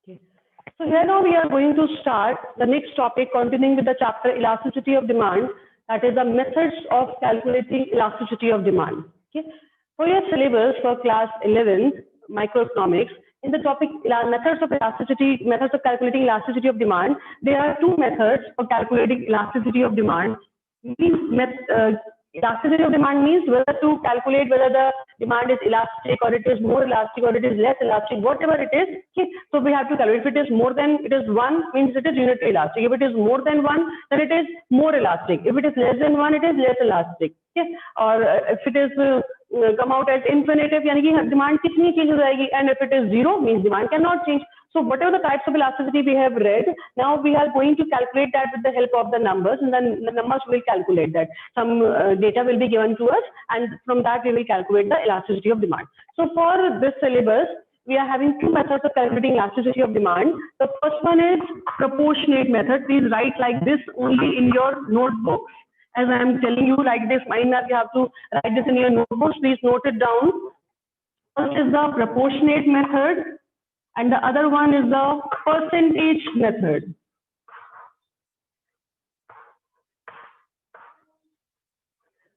Okay. So here now we are going to start the next topic continuing with the chapter elasticity of demand, that is the methods of calculating elasticity of demand. Okay. For your syllabus for class 11 microeconomics, in the topic methods of calculating elasticity of demand, there are two methods for calculating elasticity of demand. Elasticity of demand means whether to calculate whether the demand is elastic or it is more elastic or it is less elastic, whatever it is. Okay. So we have to calculate. If it is more than it is 1, means it is unitary elastic. If it is more than 1, then it is more elastic. If it is less than 1, it is less elastic. Okay. Or if it is come out as infinitive, यानी कि demand कितनी change हो जाएगी, and if it is 0, means demand cannot change. So whatever the types of elasticity we have read, now we are going to calculate that with the help of the numbers, and then the numbers will calculate that. Some data will be given to us, and from that we will calculate the elasticity of demand. So for this syllabus, we are having two methods of calculating elasticity of demand. The first one is proportionate method. Please write like this only in your notebooks. As I am telling you like this, mind that you have to write this in your notebooks. Please note it down. First is the proportionate method, and the other one is the percentage method.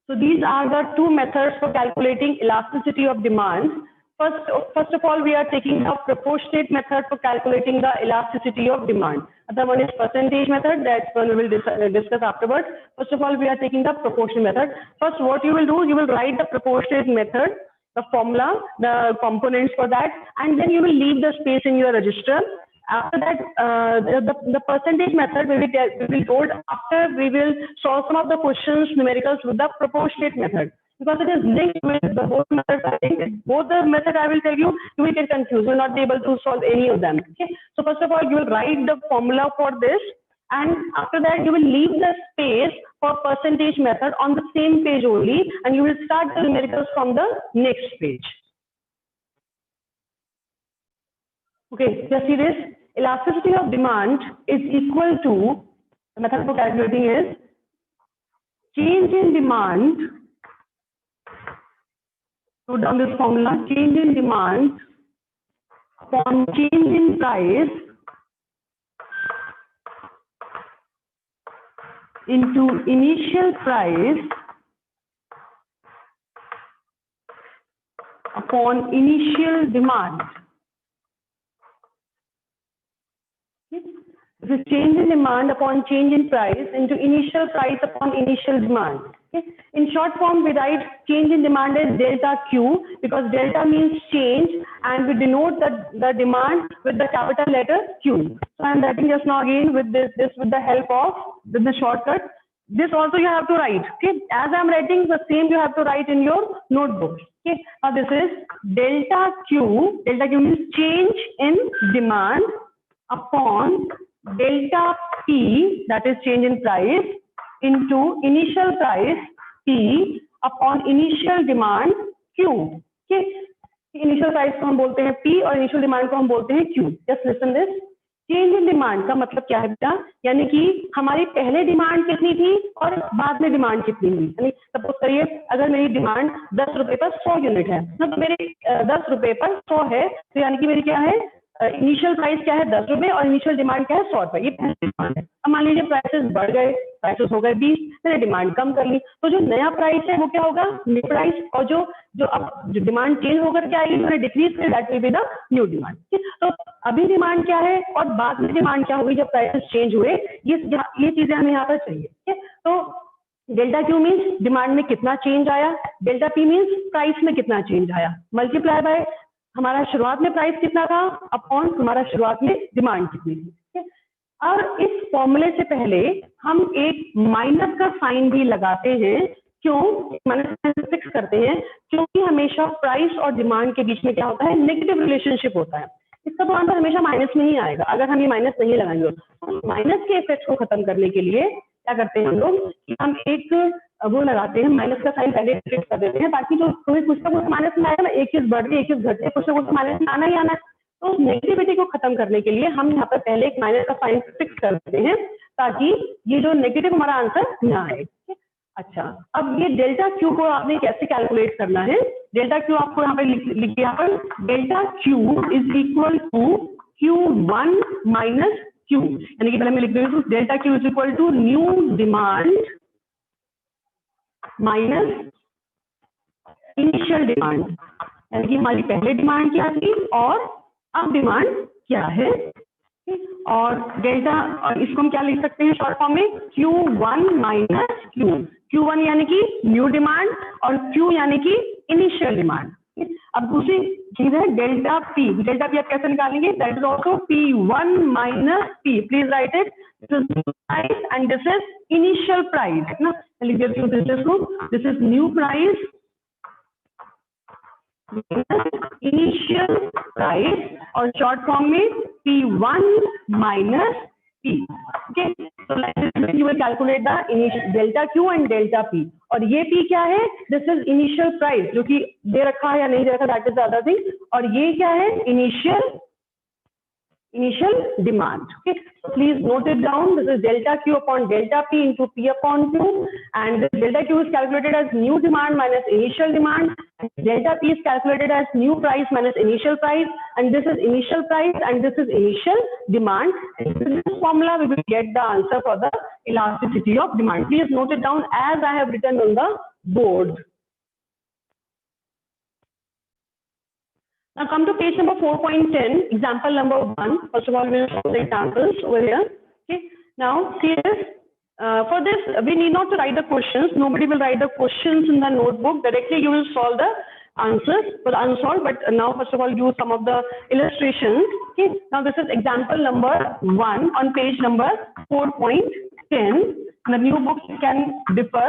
So these are the two methods for calculating elasticity of demand. First of all, we are taking the proportionate method for calculating the elasticity of demand. Other one is percentage method. That one we will discuss afterwards. First of all, we are taking the proportionate method. First, what you will do, you will write the proportionate method, the formula, the components for that, and then you will leave the space in your register. After that, the percentage method will be told after we will solve some of the questions, numericals with the proportionate method. Because it is linked with the both methods, I think both the method I will tell you, you will get confused. You will not be able to solve any of them. Okay. So first of all, you will write the formula for this, and after that you will leave the space for percentage method on the same page only, and you will start the numericals from the next page. Okay, just see this. Elasticity of demand is equal to, the method for calculating is change in demand. Note down this formula, change in demand upon change in price into initial price upon initial demand. This is change in demand upon change in price into initial price upon initial demand. Okay. In short form, we write change in demand as delta Q, because delta means change, and we denote the demand with the capital letter Q. So I am writing just now again with this with the help of the shortcut. This also you have to write. Okay. As I am writing, the same you have to write in your notebook. Okay. Now this is delta Q. Delta Q means change in demand upon delta P, that is change in price, into initial price P upon initial demand Q. Okay. Initial price को हम बोलते हैं P और initial demand को हम बोलते हैं Q. Just listen this. Change in demand का मतलब क्या है बेटा, यानी कि हमारी पहले डिमांड कितनी थी और बाद में डिमांड कितनी हुई। यानी सपोज करिए अगर मेरी डिमांड 10 रुपए पर 100 यूनिट है, तो मेरे 10 रुपए पर 100 है, तो यानी कि मेरी क्या है, इनिशियल प्राइस क्या है 10 रुपए और इनिशियल डिमांड क्या है 100 रुपए। ये पहली डिमांड है। अब मान लीजिए प्राइसेस बढ़ गए, प्राइसेस हो गए 20, मैंने डिमांड कम कर ली, तो जो नया प्राइस है वो क्या होगा, न्यू प्राइस, और जो डिमांड चेंज होकर क्या आएगी, मैंने डिक्रीज किया, that will be the new demand. तो अभी डिमांड क्या है और बाद में डिमांड क्या होगी जब प्राइसेस चेंज हुए, ये चीजें हमें यहाँ पर चाहिए। तो डेल्टा क्यू मीन्स डिमांड में कितना चेंज आया, डेल्टा पी मीन्स प्राइस में कितना चेंज आया, मल्टीप्लाई बाय हमारा शुरुआत में प्राइस कितना था अपॉन हमारा शुरुआत में डिमांड कितनी थी। और इस फॉर्मूले से पहले हम एक माइनस का साइन भी लगाते हैं। क्यों माइनस फिक्स करते हैं? क्योंकि हमेशा प्राइस और डिमांड के बीच में क्या होता है, नेगेटिव रिलेशनशिप होता है। इसका तो आंसर हमेशा माइनस में ही आएगा अगर हम ये माइनस नहीं लगाएंगे। तो माइनस के इफेक्ट को खत्म करने के लिए क्या करते हैं हम लोग, हम एक वो लगाते हैं, माइनस का साइन पहले फिक्स कर देते हैं, ताकि जो कोई कुछ ना कुछ माइनस में आएगा ना, एक चीज बढ़ रही है एक चीज घट रही है, कुछ ना कुछ माइनस में आना ही आना है। तो नेगेटिविटी को खत्म करने के लिए हम यहाँ पर पहले एक माइनस का साइन फिक्स कर देते हैं, ताकि ये जो नेगेटिव हमारा आंसर ना आए। अच्छा, अब ये डेल्टा क्यू को आपने कैसे कैलकुलेट करना है? डेल्टा क्यू आपको यहाँ पे लिखिए, यहाँ पर delta Q is equal to Q1 minus Q, यानी कि पहले मैं लिख देती हूँ delta Q is equal to new demand minus initial demand, यानी कि हमारी पहले डिमांड क्या थी और अब डिमांड क्या है। और डेल्टा, और इसको हम क्या लिख सकते हैं शॉर्ट फॉर्म में, Q1 माइनस Q, Q1 यानी कि न्यू डिमांड और Q यानी कि इनिशियल डिमांड। अब दूसरी चीज है डेल्टा P, डेल्टा P आप कैसे निकालेंगे, that is also P1 minus P, please right it, this is price and this is initial price, है ना, लिख देती हूँ this is new price initial price और शॉर्ट फॉर्म में P1 minus P, okay. So you will calculate the initial delta Q and delta P, और ये P क्या है, दिस इज इनिशियल प्राइस जो कि दे रखा है या नहीं दे रखा, that is the other thing, और ये क्या है, initial demand, okay. So please note it down, this is delta Q upon delta P into P upon Q, and this delta Q is calculated as new demand minus initial demand, delta P is calculated as new price minus initial price, and this is initial price and this is initial demand, and in this formula we will get the answer for the elasticity of demand. Please note it down as I have written on the board. Now come to page number 4.10, example number 1. First of all, we will solve the examples over here. Okay. Now see this. For this, we need not to write the questions. Nobody will write the questions in the notebook. Directly, you will solve the answers for the unsolved. But now, first of all, use some of the illustrations. Okay. Now this is example number 1 on page number 4.10. The new books can differ.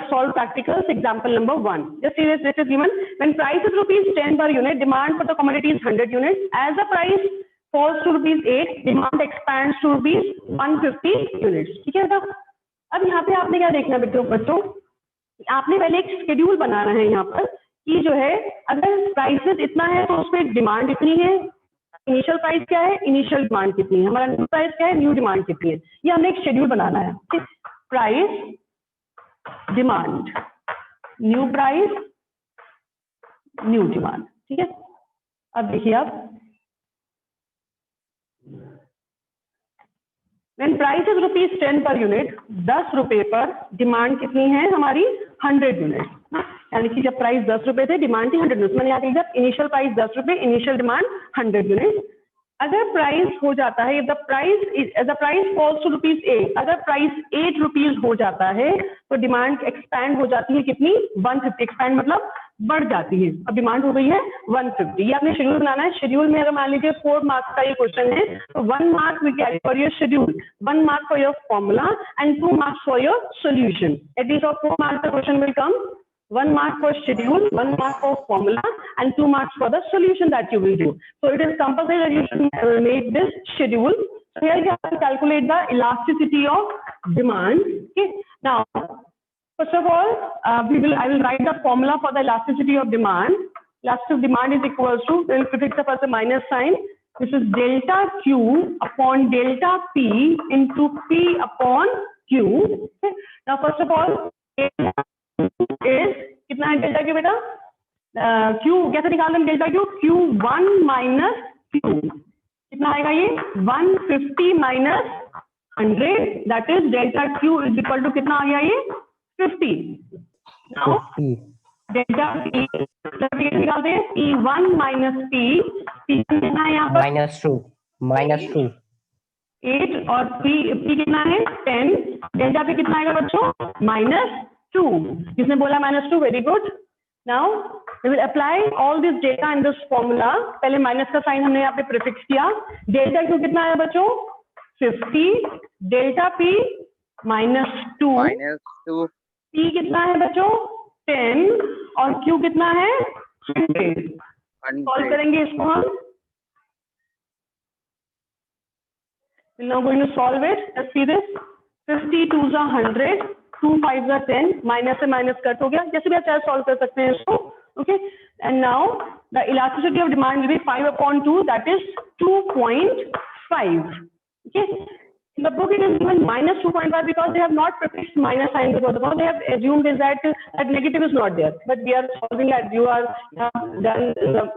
Solve practicals, example number 1. Just see this, this is given. When price is rupees 10 per unit, demand for the commodity is 100 units. As the price falls to rupees 8, demand expands to rupees 150 units. ठीक है ना? अब यहाँ पे आपने क्या देखना बच्चों, आपने पहले एक शेड्यूल बनाना है यहाँ पर कि जो है अगर प्राइसेस इतना है तो उसमें डिमांड इतनी है, इनिशियल प्राइस क्या है, इनिशियल डिमांड कितनी है, हमारा न्यू प्राइस क्या है, न्यू डिमांड कितनी है, ये हमने एक शेड्यूल बनाना है। Price, demand, new price, new demand, ठीक है। अब देखिए आप, when price is rupees 10 per unit, 10 रुपए पर डिमांड कितनी है हमारी, 100 यूनिट, यानी कि जब प्राइस 10 रुपए थे डिमांड थी 100 यूनिट, मैंने यहाँ लिखा इनिशियल प्राइस 10 रुपए, इनिशियल डिमांड 100 यूनिट। अगर प्राइस हो जाता है, the price falls to rupees 8, अगर प्राइस 8 रुपीज हो जाता है तो डिमांड एक्सपैंड हो जाती है कितनी, 150, एक्सपैंड मतलब बढ़ जाती है, अब डिमांड हो गई है 150। ये आपने शेड्यूल बनाना है। शेड्यूल में अगर मान लीजिए 4 मार्क्स का ये क्वेश्चन है तो 1 mark we carry for your schedule, 1 mark for your formula and 2 marks for your solution. At least of 4 marks का question will come, 1 mark for schedule, 1 mark for formula, and 2 marks for the solution that you will do. So it is compulsory that you should make this schedule. So here you have to calculate the elasticity of demand. Okay. Now, first of all, I will write the formula for the elasticity of demand. Elasticity of demand is equals to, we will prefix the first a minus sign. This is delta Q upon delta P into P upon Q. Okay. Now, first of all, is कितना है delta Q बेटा, Q कैसे निकाल दें delta Q, Q1 minus Q कितना आएगा ये 150 minus 100, that is delta Q is equal to कितना आ गया ये 50। नाउ डेल्टा पी निकालते हैं, P1 माइनस पी कितना है यहाँ पर -2 8 और पी कितना है 10, डेल्टा पी कितना आएगा बच्चों -2, जिसने बोला -2, very good. Now we will apply all this data in this formula. पहले माइनस का साइन हमने यहाँ पे प्रीफिक्स किया, डेल्टा क्यू कितना है बच्चों 50, डेल्टा पी -2, पी कितना है बच्चों 10 और क्यू कितना है 100। सॉल्व करेंगे इसको हम, we're now going to solve it. Let's see this, 50 2s are 100, 2 5s are 10, minus से माइनस कट हो गया, जैसे भी आप चाहे सॉल्व कर सकते हैं इसको। Okay, and now the elasticity of demand will be 5/2, that is 2.5। Okay, In the book, it is given minus 2.5 because they have not prefixed minus sign before the point. They have assumed is that negative is not there. But we are solving as you have done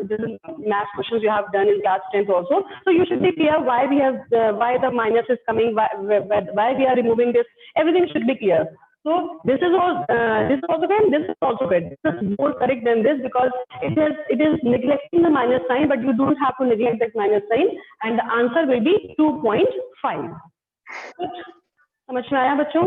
this is math questions you have done in class 10th also. So you should be clear why we have why the minus is coming, why we are removing this. Everything should be clear. So this is all. This is also good. This is also good. This is more correct than this because it is neglecting the minus sign, but you don't have to neglect that minus sign, and the answer will be 2.5. समझ में आया बच्चों?